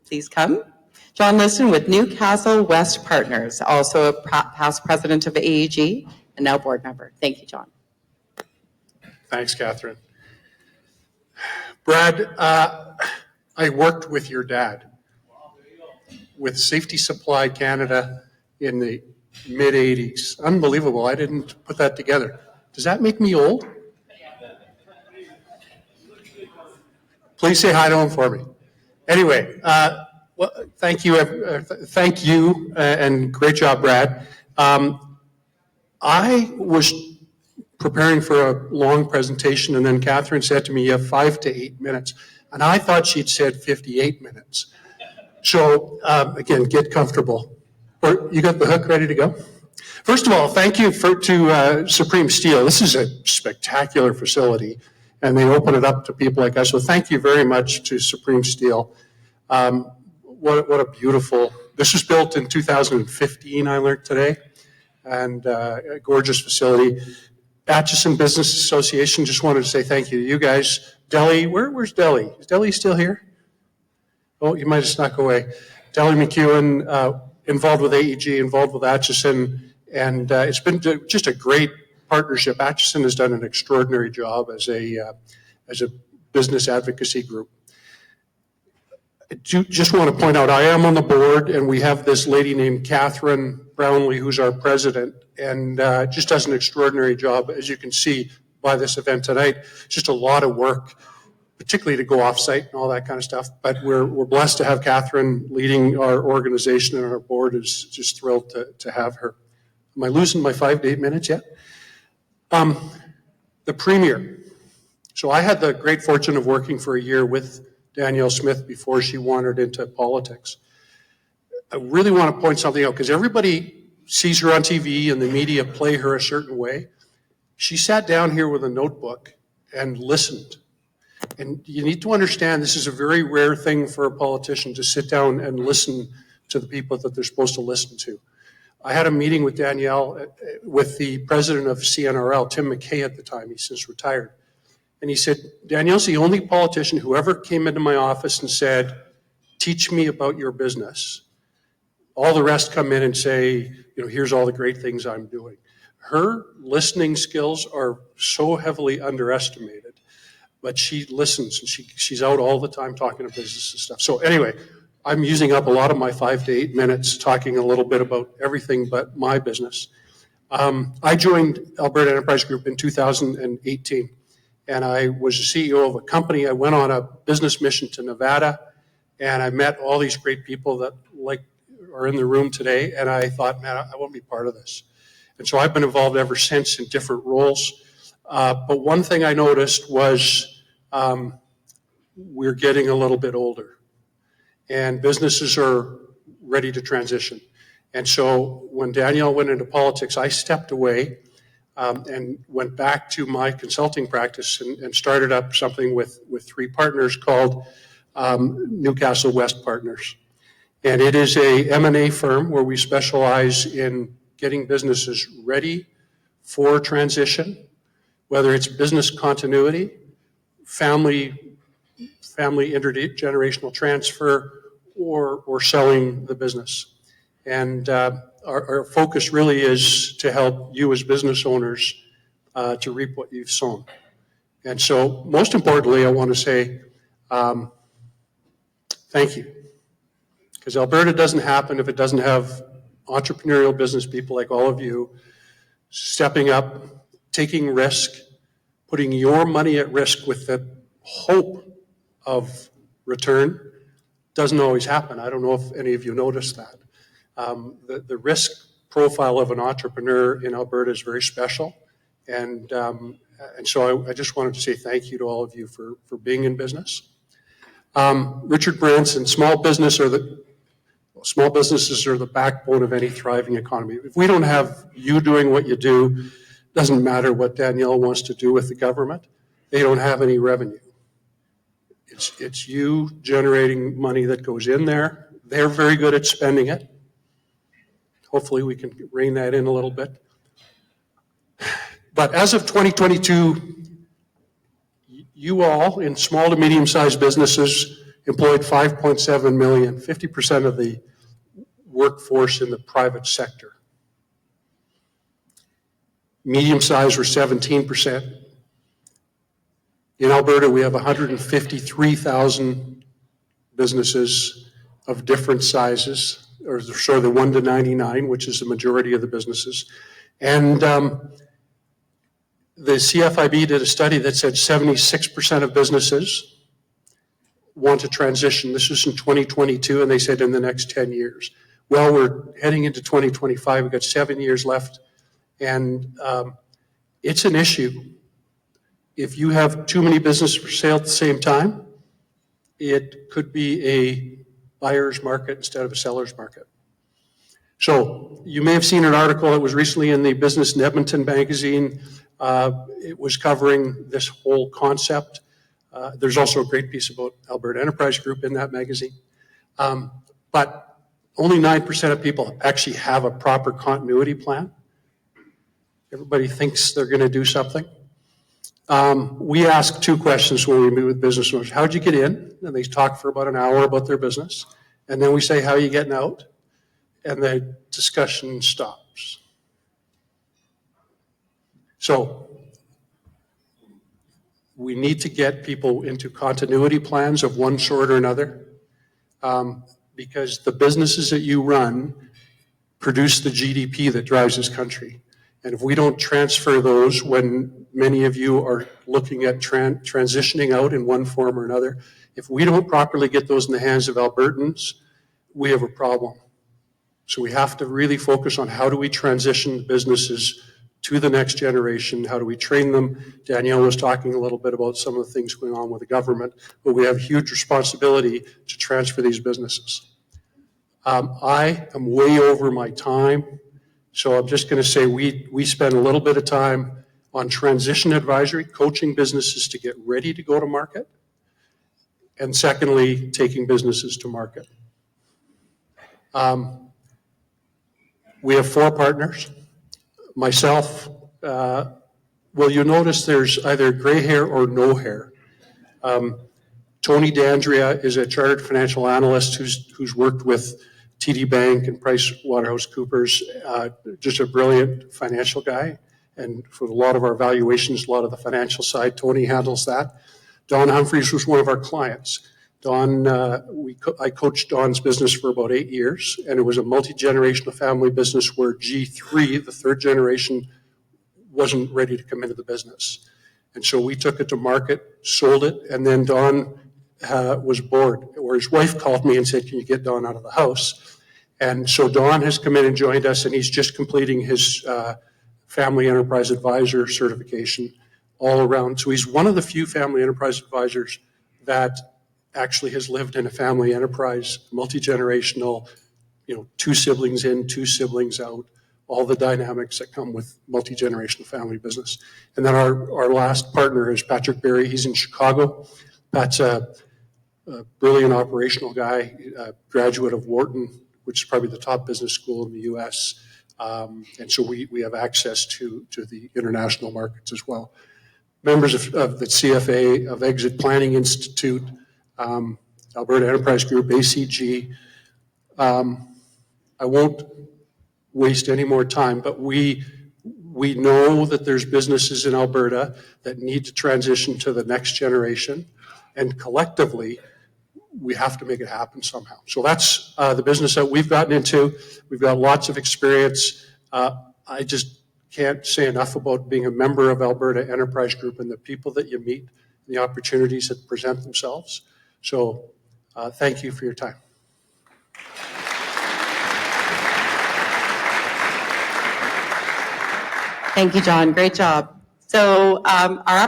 please come. John Liston with Newcastle West Partners, also a past president of AEG and now board member. Thank you, John. Thanks, Catherine. Brad, I worked with your dad with Safety Supply Canada in the mid-'80s. Unbelievable. I didn't put that together. Does that make me old? Please say hi to him for me. Anyway, well, thank you, and great job, Brad. I was preparing for a long presentation, and then Catherine said to me, you have 5 to 8 minutes. And I thought she'd said 58 minutes. So, again, get comfortable. You got the hook ready to go? First of all, thank you to Supreme Steel. This is a spectacular facility, and they open it up to people like us. So thank you very much to Supreme Steel. What a beautiful, this was built in 2015, I learned today, and a gorgeous facility. Atchison Business Association, just wanted to say thank you to you guys. Delhi, where's Delhi? Is Delhi still here? Oh, you might have snuck away. Delhi McEwen, involved with AEG, involved with Atchison, and it's been just a great partnership. Atchison has done an extraordinary job as a business advocacy group. I just want to point out, I am on the board, and we have this lady named Catherine Brownlee, who's our president, and just does an extraordinary job, as you can see by this event tonight. It's just a lot of work, particularly to go off-site and all that kind of stuff. But we're blessed to have Catherine leading our organization, and our board is just thrilled to have her. Am I losing my 5 to 8 minutes yet? The Premier. So I had the great fortune of working for a year with Danielle Smith before she wandered into politics. I really want to point something out, because everybody sees her on TV and the media play her a certain way. She sat down here with a notebook and listened. And you need to understand, this is a very rare thing for a politician to sit down and listen to the people that they're supposed to listen to. I had a meeting with Danielle, with the president of CNRL, Tim McKay at the time. He's since retired. And he said, Danielle's the only politician who ever came into my office and said, teach me about your business. All the rest come in and say, here's all the great things I'm doing. Her listening skills are so heavily underestimated, but she listens, and she's out all the time talking to business and stuff. So anyway, I'm using up a lot of my 5 to 8 minutes talking a little bit about everything but my business. I joined Alberta Enterprise Group in 2018, and I was the CEO of a company. I went on a business mission to Nevada, and I met all these great people that are in the room today, and I thought, man, I want to be part of this. And so I've been involved ever since in different roles. But one thing I noticed was we're getting a little bit older, and businesses are ready to transition. And so when Danielle went into politics, I stepped away and went back to my consulting practice and started up something with 3 partners called Newcastle West Partners. And it is a M&A firm where we specialize in getting businesses ready for transition, whether it's business continuity, family intergenerational transfer, or selling the business. And our focus really is to help you as business owners to reap what you've sown. And so most importantly, I want to say thank you. Because Alberta doesn't happen if it doesn't have entrepreneurial business people like all of you stepping up, taking risk, putting your money at risk with the hope of return. Doesn't always happen. I don't know if any of you noticed that. The risk profile of an entrepreneur in Alberta is very special. And so I just wanted to say thank you to all of you for being in business. Richard Branson, small businesses are the backbone of any thriving economy. If we don't have you doing what you do, doesn't matter what Danielle wants to do with the government, they don't have any revenue. It's you generating money that goes in there. They're very good at spending it. Hopefully we can rein that in a little bit. But as of 2022, you all in small to medium-sized businesses employed 5.7 million, 50% of the workforce in the private sector. Medium size were 17%. In Alberta, we have 153,000 businesses of different sizes, or sort of the 1 to 99, which is the majority of the businesses. And the CFIB did a study that said 76% of businesses want to transition. This was in 2022, and they said in the next 10 years. Well, we're heading into 2025. We've got 7 years left, and it's an issue. If you have too many businesses for sale at the same time, it could be a buyer's market instead of a seller's market. So you may have seen an article that was recently in the Business in Edmonton magazine. It was covering this whole concept. There's also a great piece about Alberta Enterprise Group in that magazine. But only 9% of people actually have a proper continuity plan. Everybody thinks they're going to do something. We ask two questions when we meet with business owners. How'd you get in? And they talk for about an hour about their business. And then we say, how are you getting out? And the discussion stops. So we need to get people into continuity plans of one sort or another, because the businesses that you run produce the GDP that drives this country. And if we don't transfer those when many of you are looking at transitioning out in one form or another, if we don't properly get those in the hands of Albertans, we have a problem. So we have to really focus on how do we transition businesses to the next generation, how do we train them. Danielle was talking a little bit about some of the things going on with the government, but we have huge responsibility to transfer these businesses. I am way over my time. So I'm just going to say we spend a little bit of time on transition advisory, coaching businesses to get ready to go to market, and secondly, taking businesses to market. We have 4 partners. Myself, well, you'll notice there's either gray hair or no hair. Tony D'Andrea is a chartered financial analyst who's worked with TD Bank and PricewaterhouseCoopers, just a brilliant financial guy. And for a lot of our valuations, a lot of the financial side, Tony handles that. Don Humphreys was one of our clients. Don, I coached Don's business for about 8 years, and it was a multi-generational family business where G3, the third generation, wasn't ready to come into the business. And so we took it to market, sold it, and then Don was bored, or his wife called me and said, can you get Don out of the house? And so Don has come in and joined us, and he's just completing his Family Enterprise Advisor certification all around. So he's one of the few family enterprise advisors that actually has lived in a family enterprise, multi-generational, 2 siblings in, 2 siblings out, all the dynamics that come with multi-generational family business. And then our last partner is Patrick Berry. He's in Chicago. Pat's a brilliant operational guy, a graduate of Wharton, which is probably the top business school in the U.S. And so we have access to the international markets as well. Members of the CFA, of Exit Planning Institute, Alberta Enterprise Group, ACG. I won't waste any more time, but we know that there's businesses in Alberta that need to transition to the next generation, and collectively, we have to make it happen somehow. So that's the business that we've gotten into. We've got lots of experience. I just can't say enough about being a member of Alberta Enterprise Group and the people that you meet, and the opportunities that present themselves. So thank you for your time. Thank you, John. Great job. So our